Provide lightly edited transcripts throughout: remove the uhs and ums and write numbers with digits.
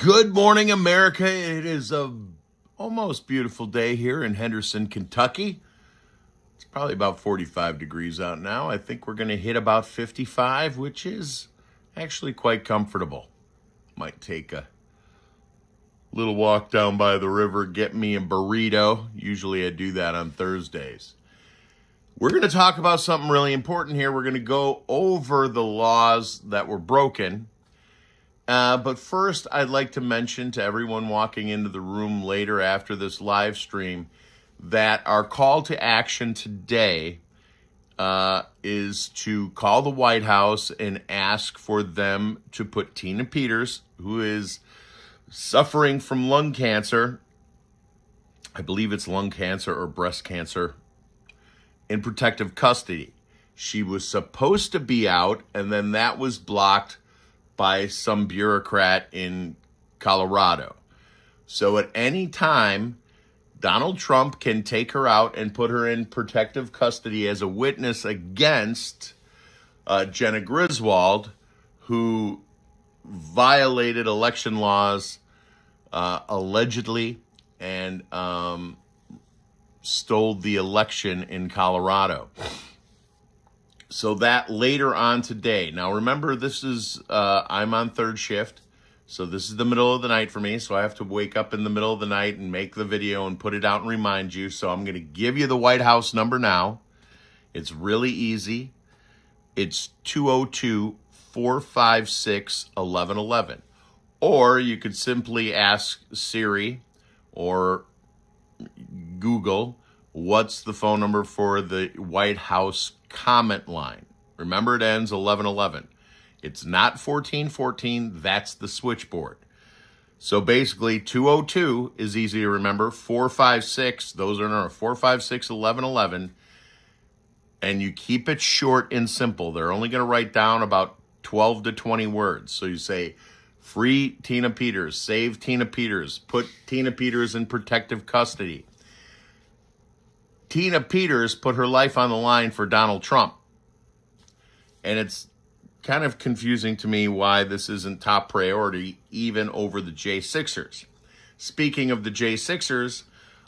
Good morning, America. It is a almost beautiful day here in Henderson, Kentucky. It's probably about 45 degrees out now. I think we're going to hit about 55, which is actually quite comfortable. Might take a little walk down by the river, get me a burrito. Usually I do that on Thursdays. We're going to talk about something really important here. We're going to go over the laws that were broken. But first, I'd like to mention to everyone walking into the room later after this live stream that our call to action today is to call the White House and ask for them to put Tina Peters, who is suffering from lung cancer, I believe it's lung cancer or breast cancer, in protective custody. She was supposed to be out, and then that was blocked by some bureaucrat in Colorado. So at any time, Donald Trump can take her out and put her in protective custody as a witness against Jenna Griswold, who violated election laws allegedly and stole the election in Colorado. So that later on today. Now remember, this is, I'm on third shift, so this is the middle of the night for me, so I have to wake up in the middle of the night and make the video and put it out and remind you. So I'm going to give you the White House number now. It's really easy. It's 202-456-1111. Or you could simply ask Siri or Google, what's the phone number for the White House comment line? Remember, it ends 1111. It's not 1414. That's the switchboard. So basically, 202 is easy to remember. 456, those are no 456 1111. And you keep it short and simple. They're only going to write down about 12 to 20 words. So you say, free Tina Peters, save Tina Peters, put Tina Peters in protective custody. Tina Peters put her life on the line for Donald Trump. And it's kind of confusing to me why this isn't top priority, even over the J6ers. Speaking of the J6ers,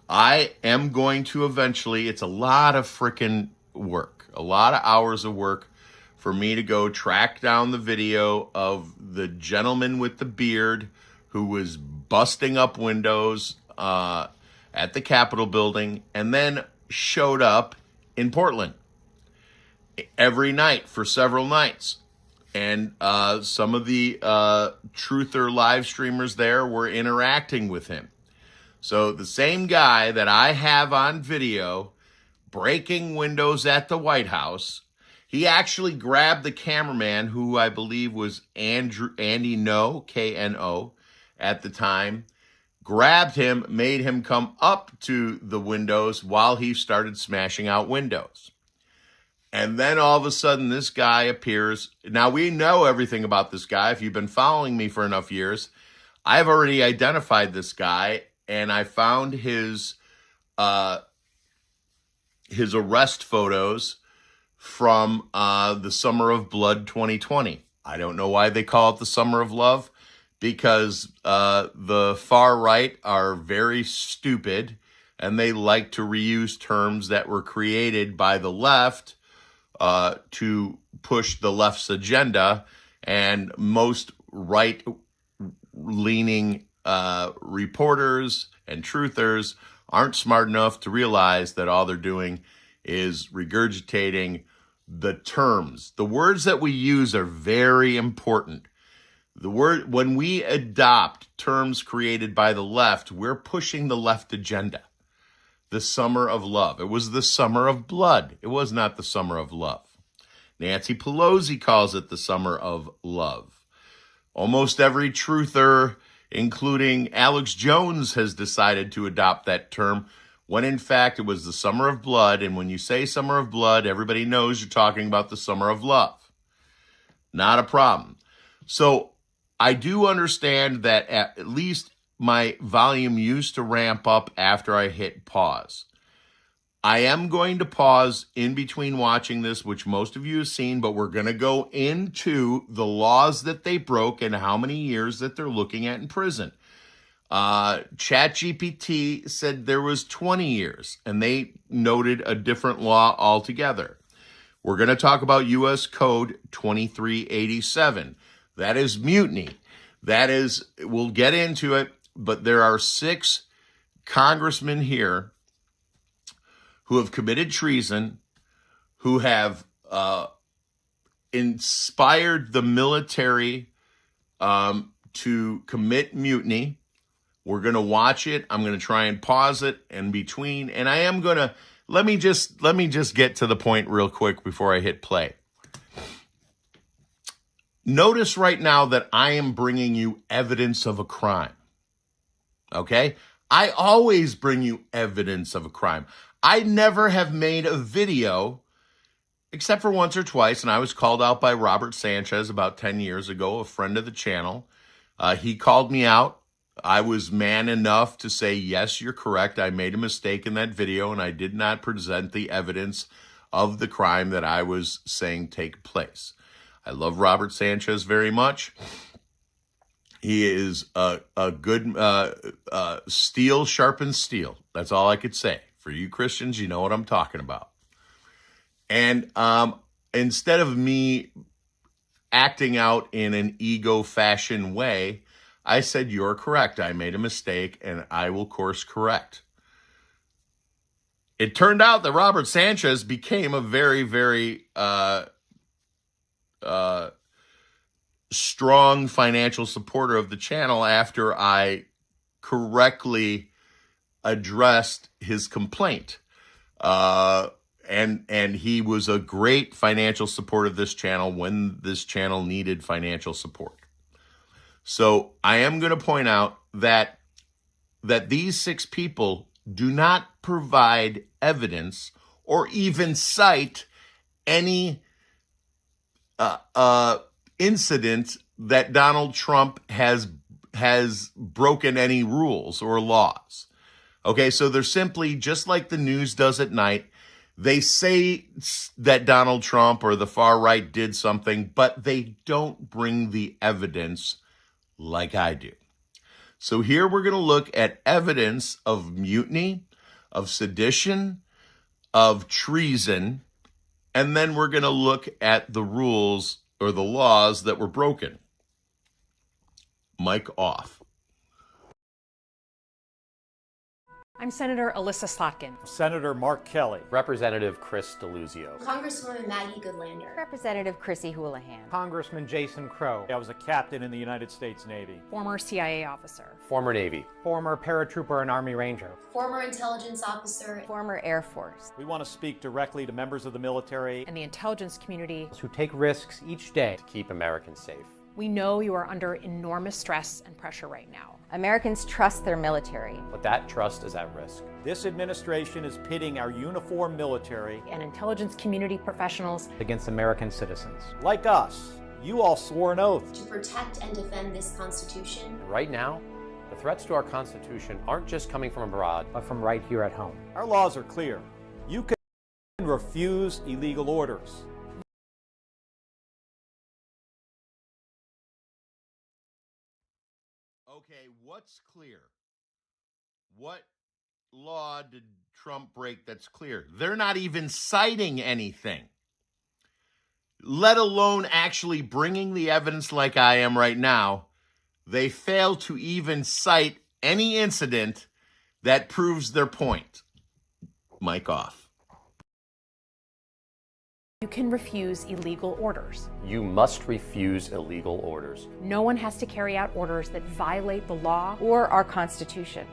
I am going to eventually, it's a lot of freaking work, a lot of hours of work for me to go track down the video of the gentleman with the beard who was busting up windows at the Capitol building and then showed up in Portland every night for several nights. And some of the truther live streamers there were interacting with him. So the same guy that I have on video breaking windows at the White House, he actually grabbed the cameraman, who I believe was Andy No, K-N-O, at the time, grabbed him, made him come up to the windows while he started smashing out windows. And then all of a sudden, this guy appears. Now, we know everything about this guy. If you've been following me for enough years, I've already identified this guy, and I found his arrest photos from the Summer of Blood 2020. I don't know why they call it the Summer of Love, because the far right are very stupid and they like to reuse terms that were created by the left to push the left's agenda, and most right-leaning reporters and truthers aren't smart enough to realize that all they're doing is regurgitating the terms. The words that we use are very important. When we adopt terms created by the left, we're pushing the left agenda. The Summer of Love. It was the Summer of Blood. It was not the Summer of Love. Nancy Pelosi calls it the Summer of Love. Almost every truther, including Alex Jones, has decided to adopt that term, when in fact it was the Summer of Blood. And when you say Summer of Blood, everybody knows you're talking about the Summer of Love. Not a problem. So I do understand that at least my volume used to ramp up after I hit pause. I am going to pause in between watching this, which most of you have seen, but we're going to go into the laws that they broke and how many years that they're looking at in prison. ChatGPT said there was 20 years, and they noted a different law altogether. We're going to talk about U.S. Code 2387. That is mutiny. That is, we'll get into it, but there are 6 congressmen here who have committed treason, who have inspired the military to commit mutiny. We're going to watch it. I'm going to try and pause it in between. And I am going to, let me just get to the point real quick before I hit play. Notice right now that I am bringing you evidence of a crime. Okay? I always bring you evidence of a crime. I never have made a video, except for once or twice, and I was called out by Robert Sanchez about 10 years ago, a friend of the channel. He called me out. I was man enough to say, yes, you're correct. I made a mistake in that video, and I did not present the evidence of the crime that I was saying take place. I love Robert Sanchez very much. He is a good steel sharpens steel. That's all I could say. For you Christians, you know what I'm talking about. And instead of me acting out in an ego fashion way, I said, you're correct. I made a mistake and I will course correct. It turned out that Robert Sanchez became a very, very strong financial supporter of the channel after I correctly addressed his complaint. And he was a great financial support of this channel when this channel needed financial support. So I am going to point out that these 6 people do not provide evidence or even cite any incident that Donald Trump has broken any rules or laws. Okay, so they're simply, just like the news does at night, they say that Donald Trump or the far right did something, but they don't bring the evidence like I do. So here we're going to look at evidence of mutiny, of sedition, of treason, and then we're going to look at the rules or the laws that were broken. Mic off. I'm Senator Alyssa Slotkin. Senator Mark Kelly. Representative Chris DeLuzio. Congresswoman Maggie Goodlander. Representative Chrissy Houlihan. Congressman Jason Crow. I was a captain in the United States Navy. Former CIA officer. Former Navy. Former paratrooper and Army Ranger. Former intelligence officer. Former Air Force. We want to speak directly to members of the military And the intelligence community. Who take risks each day To keep Americans safe. We know you are under enormous stress and pressure right now. Americans trust their military. But that trust is at risk. This administration is pitting our uniformed military And intelligence community professionals. against American citizens. like us. You all swore an oath. To protect and defend this Constitution. Right now, the threats to our Constitution aren't just coming from abroad. But from right here at home. Our laws are clear. You can refuse illegal orders. Okay, what's clear? What law did Trump break that's clear? They're not even citing anything, let alone actually bringing the evidence like I am right now. They fail to even cite any incident that proves their point. Mic off. You can refuse illegal orders. You must refuse illegal orders. No one has to carry out orders that violate the law. Or our Constitution.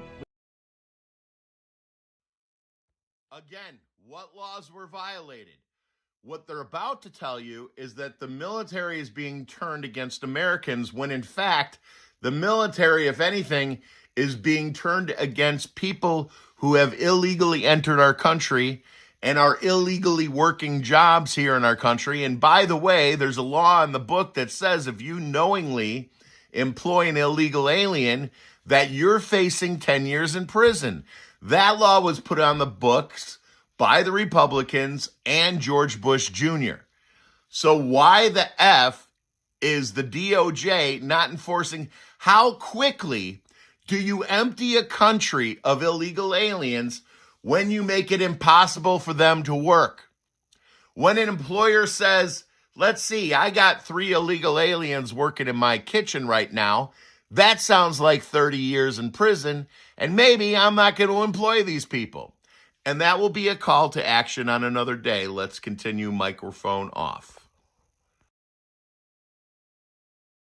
Again, what laws were violated? What they're about to tell you is that the military is being turned against Americans when, in fact, the military, if anything, is being turned against people who have illegally entered our country and are illegally working jobs here in our country. And by the way, there's a law in the book that says if you knowingly employ an illegal alien, that you're facing 10 years in prison. That law was put on the books by the Republicans and George Bush Jr. So why the F is the DOJ not enforcing? How quickly do you empty a country of illegal aliens when you make it impossible for them to work? When an employer says, let's see, I got 3 illegal aliens working in my kitchen right now. That sounds like 30 years in prison, and maybe I'm not going to employ these people. And that will be a call to action on another day. Let's continue. Microphone off.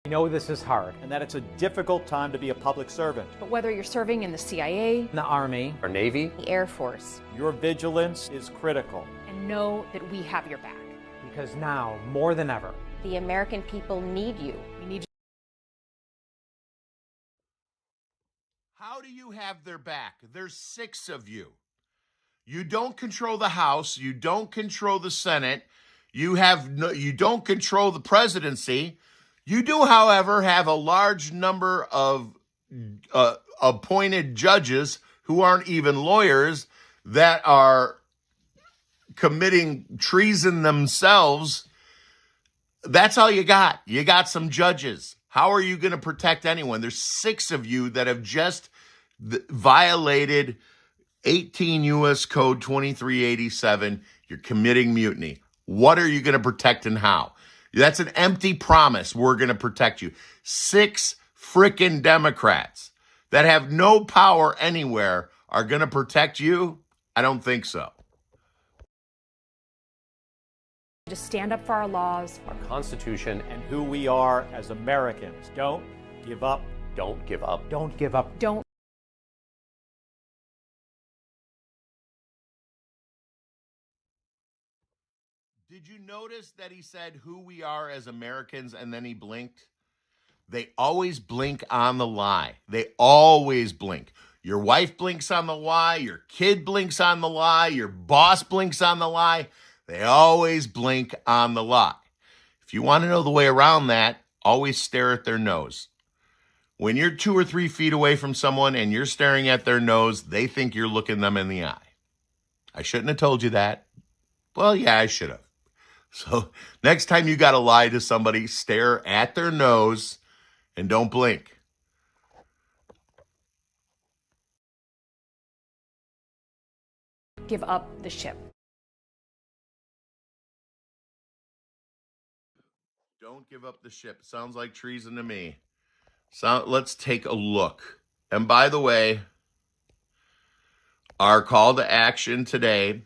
I know this is hard. and that it's a difficult time to be a public servant. But whether you're serving in the CIA, In the Army, Our Navy, The Air Force. Your vigilance is critical. and know that we have your back. because now, more than ever, The American people need you. We need How do you have their back? There's 6 of you. You don't control the House. You don't control the Senate. You don't control the presidency. You do, however, have a large number of appointed judges who aren't even lawyers that are committing treason themselves. That's all you got. You got some judges. How are you going to protect anyone? There's 6 of you that have just violated 18 U.S. Code 2387. You're committing mutiny. What are you going to protect and how? That's an empty promise. We're going to protect you. 6 frickin' Democrats that have no power anywhere are going to protect you? I don't think so. to stand up for our laws. our Constitution, And who we are as Americans. Don't give up. don't give up. don't give up. Don't Did you notice that he said who we are as Americans and then he blinked? They always blink on the lie. They always blink. Your wife blinks on the lie. Your kid blinks on the lie. Your boss blinks on the lie. They always blink on the lie. If you want to know the way around that, always stare at their nose. When you're 2 or 3 feet away from someone and you're staring at their nose, they think you're looking them in the eye. I shouldn't have told you that. Well, yeah, I should have. So next time you got to lie to somebody, stare at their nose and don't blink. give up the ship. Don't give up the ship. Sounds like treason to me. So let's take a look. And by the way, our call to action today,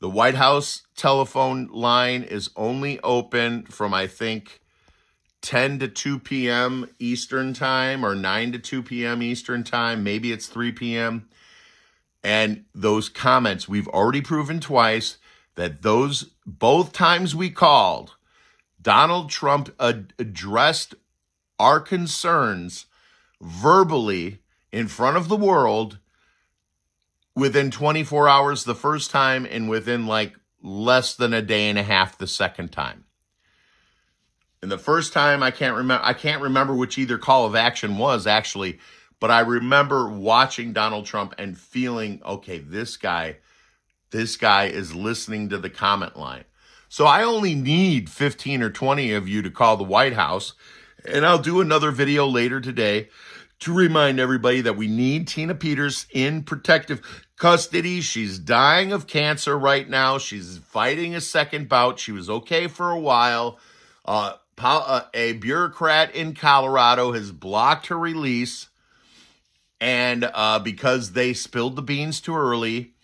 the White House telephone line is only open from, I think, 10 to 2 p.m. Eastern time or 9 to 2 p.m. Eastern time. Maybe it's 3 p.m. And those comments, we've already proven twice that those both times we called, Donald Trump addressed our concerns verbally in front of the world within 24 hours the first time and within like less than a day and a half the second time. And the first time I can't remember which either call of action was actually, but I remember watching Donald Trump and feeling, okay, this guy is listening to the comment line. So I only need 15 or 20 of you to call the White House, and I'll do another video later today to remind everybody that we need Tina Peters in protective custody. She's dying of cancer right now. She's fighting a second bout. She was okay for a while. A bureaucrat in Colorado has blocked her release, and because they spilled the beans too early,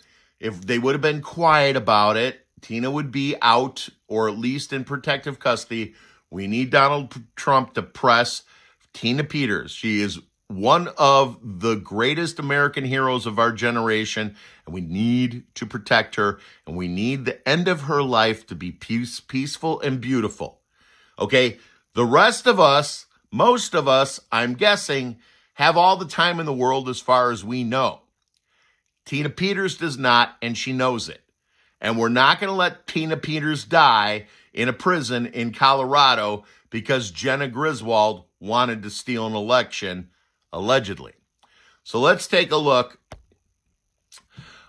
if they would have been quiet about it, Tina would be out or at least in protective custody. We need Donald Trump to press Tina Peters. She is one of the greatest American heroes of our generation, and we need to protect her, and we need the end of her life to be peaceful and beautiful. Okay, the rest of us, most of us, I'm guessing, have all the time in the world as far as we know. Tina Peters does not, and she knows it. And we're not going to let Tina Peters die in a prison in Colorado because Jenna Griswold wanted to steal an election, allegedly. So let's take a look.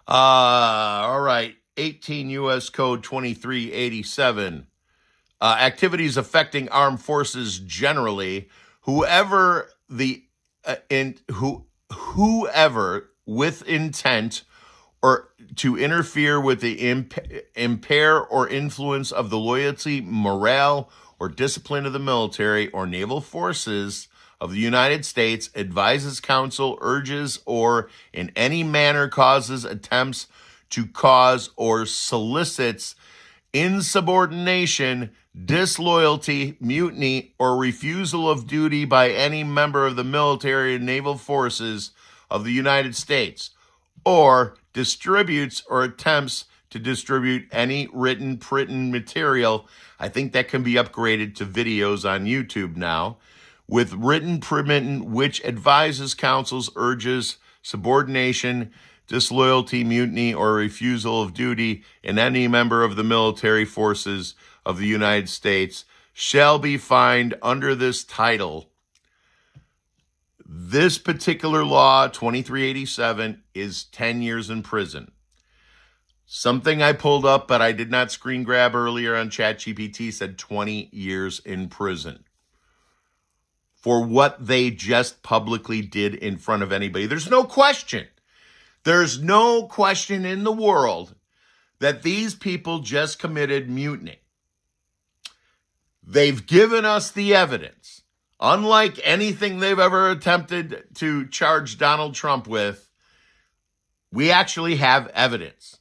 All right. 18 U.S. Code 2387. Activities affecting armed forces generally. Whoever with intent or to interfere with the impair or influence of the loyalty, morale, or discipline of the military or naval forces of the United States, advises, counsel, urges, or in any manner causes, attempts to cause, or solicits insubordination, disloyalty, mutiny, or refusal of duty by any member of the military and naval forces of the United States, or distributes or attempts to distribute any written, printed material. I think that can be upgraded to videos on YouTube now, with written permission which advises, counsels, urges subordination, disloyalty, mutiny, or refusal of duty in any member of the military forces of the United States shall be fined under this title. This particular law, 2387, is 10 years in prison. Something I pulled up, but I did not screen grab earlier on ChatGPT, said 20 years in prison for what they just publicly did in front of anybody. There's no question. There's no question in the world that these people just committed mutiny. They've given us the evidence. Unlike anything they've ever attempted to charge Donald Trump with, we actually have evidence.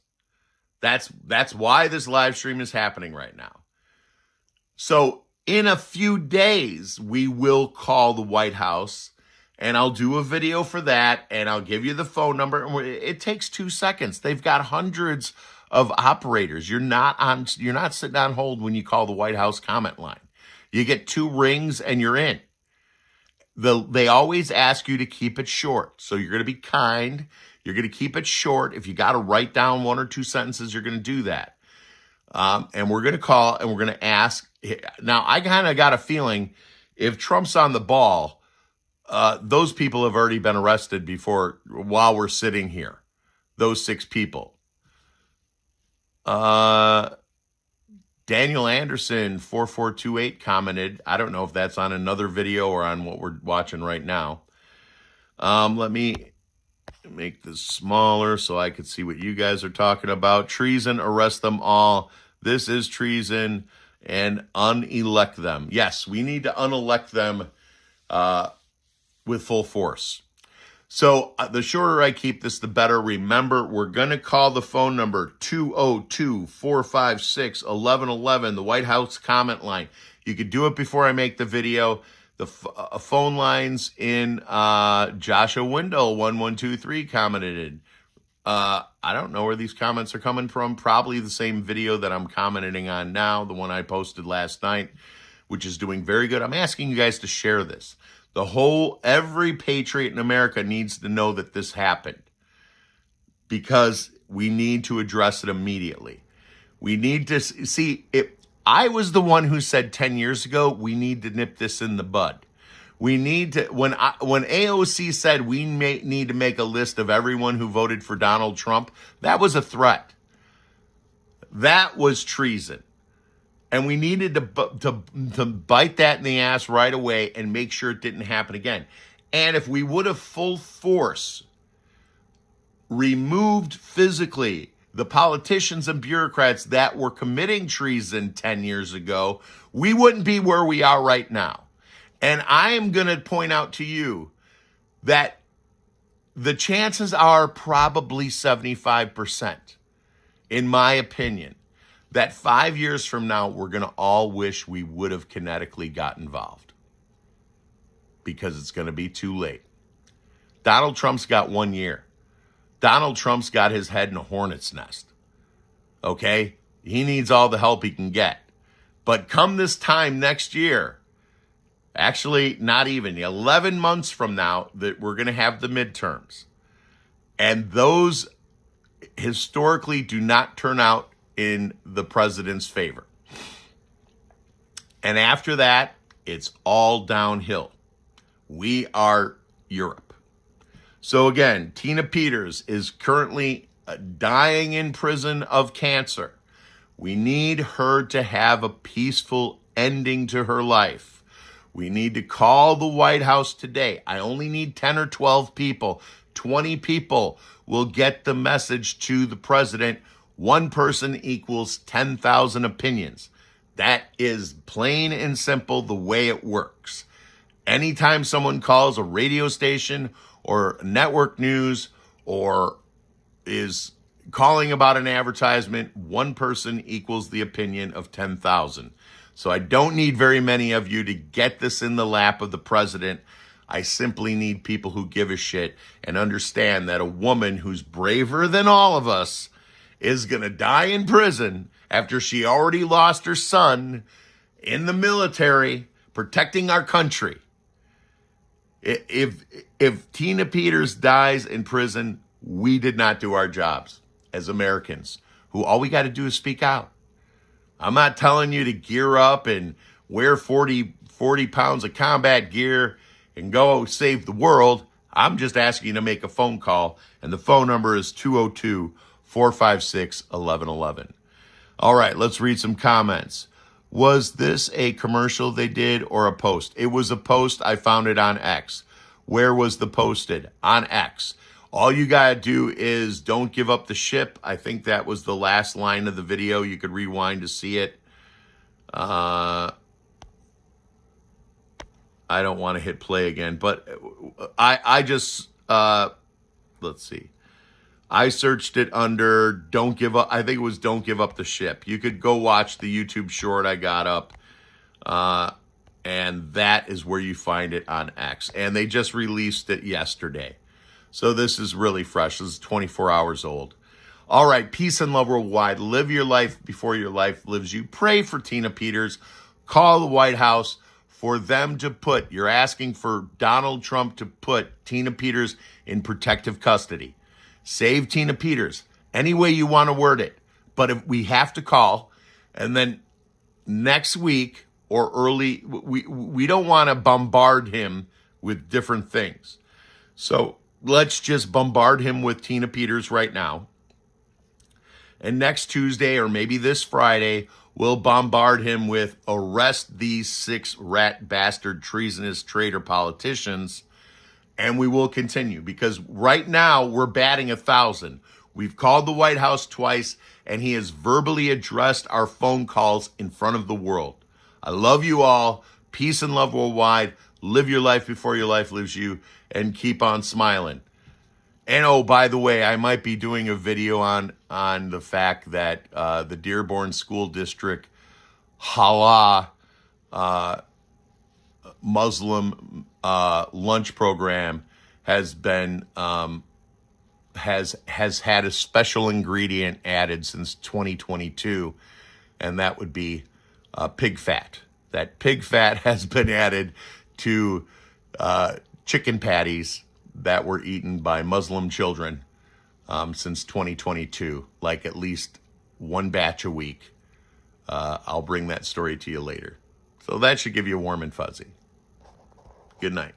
That's why this live stream is happening right now. So in a few days, we will call the White House, and I'll do a video for that, and I'll give you the phone number. It takes 2 seconds. They've got hundreds of operators. You're not sitting on hold when you call the White House comment line. You get 2 rings and you're in. They always ask you to keep it short. So you're going to be kind. You're going to keep it short. If you got to write down 1 or 2 sentences, you're going to do that. And we're going to call and we're going to ask. Now, I kind of got a feeling if Trump's on the ball, those people have already been arrested before while we're sitting here. Those 6 people. Daniel Anderson 4428 commented. I don't know if that's on another video or on what we're watching right now. Let me make this smaller so I could see what you guys are talking about. Treason, arrest them all. This is treason, and unelect them. Yes, we need to unelect them with full force. So the shorter I keep this, the better. Remember, we're going to call the phone number 202-456-1111, the White House comment line. You could do it before I make the video. The phone lines in Joshua Wendell 1123 commented. I don't know where these comments are coming from. Probably the same video that I'm commenting on now, the one I posted last night, which is doing very good. I'm asking you guys to share this. Every patriot in America needs to know that this happened because we need to address it immediately. We need to see it. I was the one who said 10 years ago, we need to nip this in the bud. We need to, when AOC said we need to make a list of everyone who voted for Donald Trump, that was a threat. That was treason. And we needed to bite that in the ass right away and make sure it didn't happen again. And if we would have full force removed physically the politicians and bureaucrats that were committing treason 10 years ago, we wouldn't be where we are right now. And I am going to point out to you that the chances are probably 75%, in my opinion, that 5 years from now, we're going to all wish we would have kinetically got involved because it's going to be too late. Donald Trump's got 1 year. Donald Trump's got his head in a hornet's nest. Okay? He needs all the help he can get. But come this time next year, actually not even 11 months from now, that we're going to have the midterms. And those historically do not turn out in the president's favor. And after that, it's all downhill. We are Europe. So again, Tina Peters is currently dying in prison of cancer. We need her to have a peaceful ending to her life. We need to call the White House today. I only need 10 or 12 people. 20 people will get the message to the president. One person equals 10,000 opinions. That is plain and simple the way it works. Anytime someone calls a radio station or network news or is calling about an advertisement, one person equals the opinion of 10,000. So I don't need very many of you to get this in the lap of the president. I simply need people who give a shit and understand that a woman who's braver than all of us is going to die in prison after she already lost her son in the military protecting our country. If Tina Peters dies in prison, we did not do our jobs as Americans, who all we got to do is speak out. I'm not telling you to gear up and wear 40 pounds of combat gear and go save the world. I'm just asking you to make a phone call, and the phone number is 202-456-1111. All right, let's read some comments. Was this a commercial they did or a post? It was a post. I found it on X. Where was the posted? On X. All you got to do is don't give up the ship. I think that was the last line of the video. You could rewind to see it. I don't want to hit play again, but I just, let's see. I searched it under don't give up. I think it was don't give up the ship. You could go watch the YouTube short I got up. And that is where you find it on X. And they just released it yesterday. So this is really fresh. This is 24 hours old. All right, peace and love worldwide. Live your life before your life lives you. Pray for Tina Peters. Call the White House for them to put, you're asking for Donald Trump to put Tina Peters in protective custody. Save Tina Peters, any way you want to word it. But if we have to call, and then next week or early, we don't want to bombard him with different things. So let's just bombard him with Tina Peters right now. And next Tuesday, or maybe this Friday, we'll bombard him with arrest these 6 rat bastard treasonous traitor politicians. And we will continue, because right now we're batting 1,000. We've called the White House twice, and he has verbally addressed our phone calls in front of the world. I love you all. Peace and love worldwide. Live your life before your life lives you, and keep on smiling. And oh, by the way, I might be doing a video on the fact that the Dearborn School District Halal Muslim lunch program has been has had a special ingredient added since 2022, and that would be pig fat. That pig fat has been added to chicken patties that were eaten by Muslim children since 2022, like at least one batch a week. I'll bring that story to you later. So that should give you a warm and fuzzy. Good night.